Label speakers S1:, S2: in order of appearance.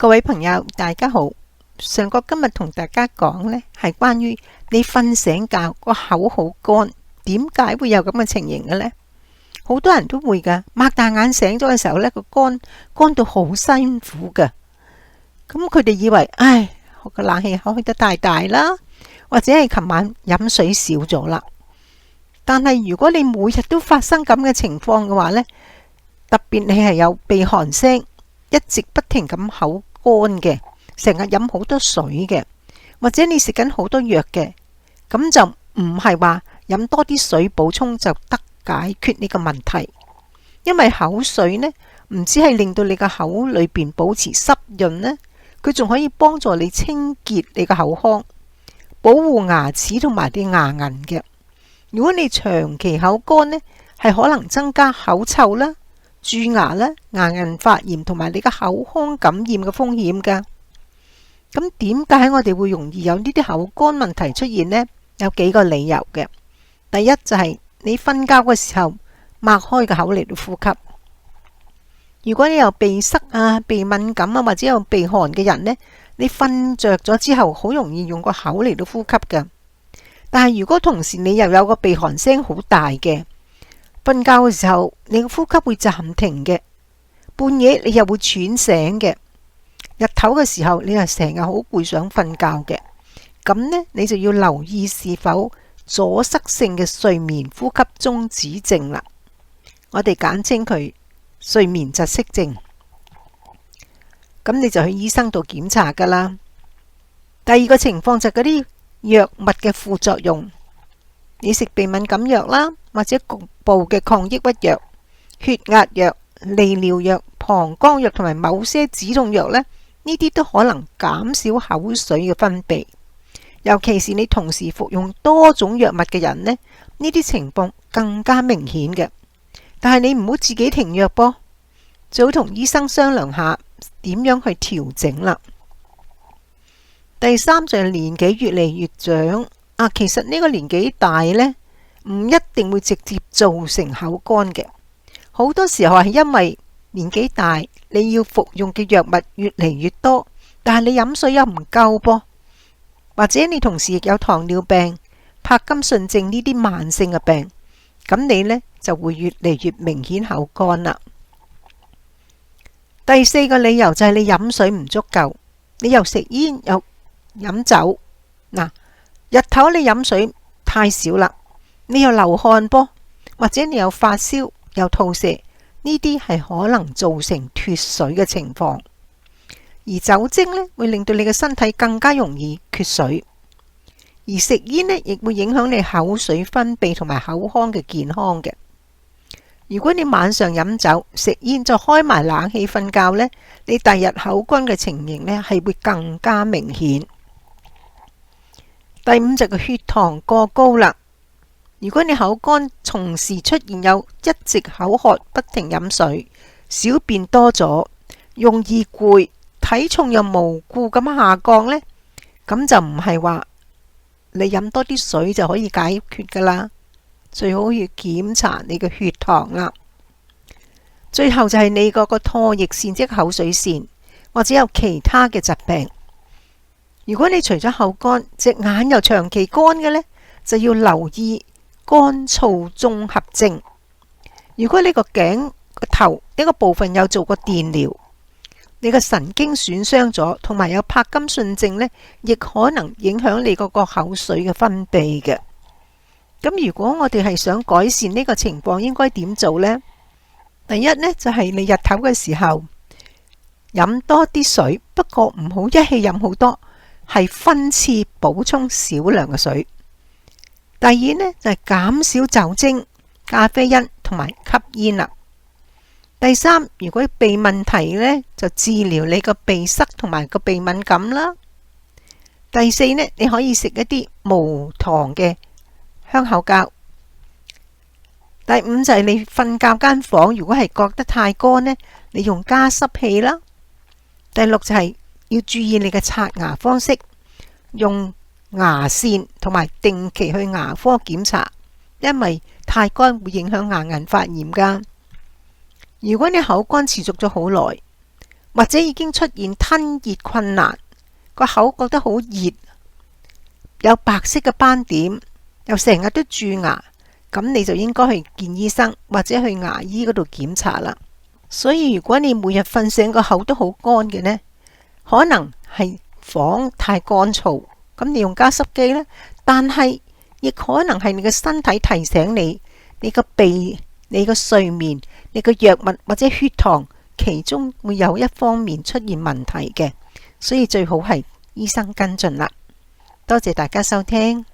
S1: 各位朋友，大家好。上個今日同大家講呢，係關於你瞓醒覺個口好乾，點解會有咁嘅情形嘅呢？好多人都會噶，擘大眼醒咗嘅時候呢，個乾到好辛苦噶。咁佢哋以為，個冷氣開得太大啦，或者係琴晚飲水少咗啦。但係如果你每日都發生咁嘅情況嘅話呢，特別你係有鼻鼾聲，一直不停咁口乾嘅，成日飲好多水嘅，或者你食緊好多藥嘅，咁就唔係話飲多啲水補充就得解決呢個問題。因為口水呢，唔止係令到你個口裏邊保持濕潤呢，佢仲可以幫助你清潔你個口腔，保護牙齒同埋啲牙齦嘅。如果你長期口乾呢，係可能增加口臭啦、蛀牙啦、牙齦發炎同埋你個口腔感染嘅風險噶。咁點解我哋會容易有呢啲口乾問題出現呢？有幾個理由嘅。第一就係你瞓覺嘅時候擘開個口嚟到呼吸。如果你有鼻塞啊、鼻敏感啊或者有鼻鼾嘅人呢，你瞓着咗之後好容易用個口嚟到呼吸噶。但係如果同時你又有個鼻鼾聲好大嘅，瞓覺嘅時候你個呼吸會暫停嘅，半夜你又會喘醒嘅，日頭嘅時候你又成日好攰想瞓覺嘅，咁呢，你就要留意是否阻塞性嘅睡眠呼吸中止症啦。我哋簡稱佢睡眠窒息症。咁你就去醫生度檢查噶啦。第二個情況就係嗰啲藥物嘅副作用，你食鼻敏感藥啦，或者局部嘅抗抑鬱藥、血壓藥、利尿藥、膀胱藥同埋某些止痛藥呢，呢啲都可能減少口水嘅分泌。尤其是你同時服用多種藥物嘅人呢，呢啲情況更加明顯嘅。但係你唔好自己停藥噃，最好同醫生商量下點樣去調整啦。第三就係年紀越嚟越長其實呢個年紀大呢，唔一定會直接造成口乾嘅。好多時候係因為年紀大，你要服用嘅藥物越嚟越多，但係你飲水又唔夠噃，或者你同時亦有糖尿病、柏金遜症呢啲慢性嘅病，咁你呢就會越嚟越明顯口乾啦。第四個理由就係你飲水唔足夠，你又食煙又飲酒，日頭你飲水太少啦，你又流汗噃，或者你有發燒又吐瀉，呢啲係可能造成脫水嘅情況。而酒精呢會令到你嘅身體更加容易缺水，而食煙呢亦會影響你口水分泌同埋口腔嘅健康嘅。如果你晚上飲酒食煙再開埋冷氣瞓覺呢，你第日口乾嘅情形呢係會更加明顯。第五就係血糖過高啦。如果你口乾，同時出現有一直口渴、不停飲水、小便多咗、容易攰、體重又無故咁下降呢，咁就唔係話你飲多啲水就可以解決噶啦。最好要檢查你嘅血糖啦。最後就係你嗰個唾液腺即口水腺，或者有其他嘅疾病。如果你除咗口乾，隻眼又長期乾嘅呢，就要留意乾燥綜合症。如果你個頸個頭呢個部分有做過電療，你個神經損傷咗，同埋有柏金遜症呢，亦可能影響你嗰個口水嘅分泌嘅。咁如果我哋係想改善呢個情況，應該點做呢？第一呢，就係你日頭嘅時候飲多啲水，不過唔好一氣飲好多，係分次補充少量嘅水。第二呢，就係減少酒精、咖啡因同埋吸煙啦。第三，如果鼻問題呢，就治療你個鼻塞同埋個鼻敏感啦。第四呢，你可以食一啲無糖嘅香口膠。第五就係你瞓覺間房，如果係覺得太乾呢，你用加濕器啦。第六就係要注意你嘅刷牙方式，用牙線同埋定期去牙科檢查，因為太乾會影響牙齦發炎噶。如果你口乾持續咗好耐，或者已經出現吞嚥困難，個口覺得好熱，有白色嘅斑點，又成日都蛀牙，咁你就應該去見醫生或者去牙醫嗰度檢查啦。所以如果你每日瞓醒個口都好乾嘅呢，可能係房太乾燥，咁你用加濕機呢，但係亦可能係你嘅身體提醒你，你個鼻、你個睡眠、你個藥物或者血糖，其中會有一方面出現問題嘅，所以最好係醫生跟進啦。多謝大家收聽。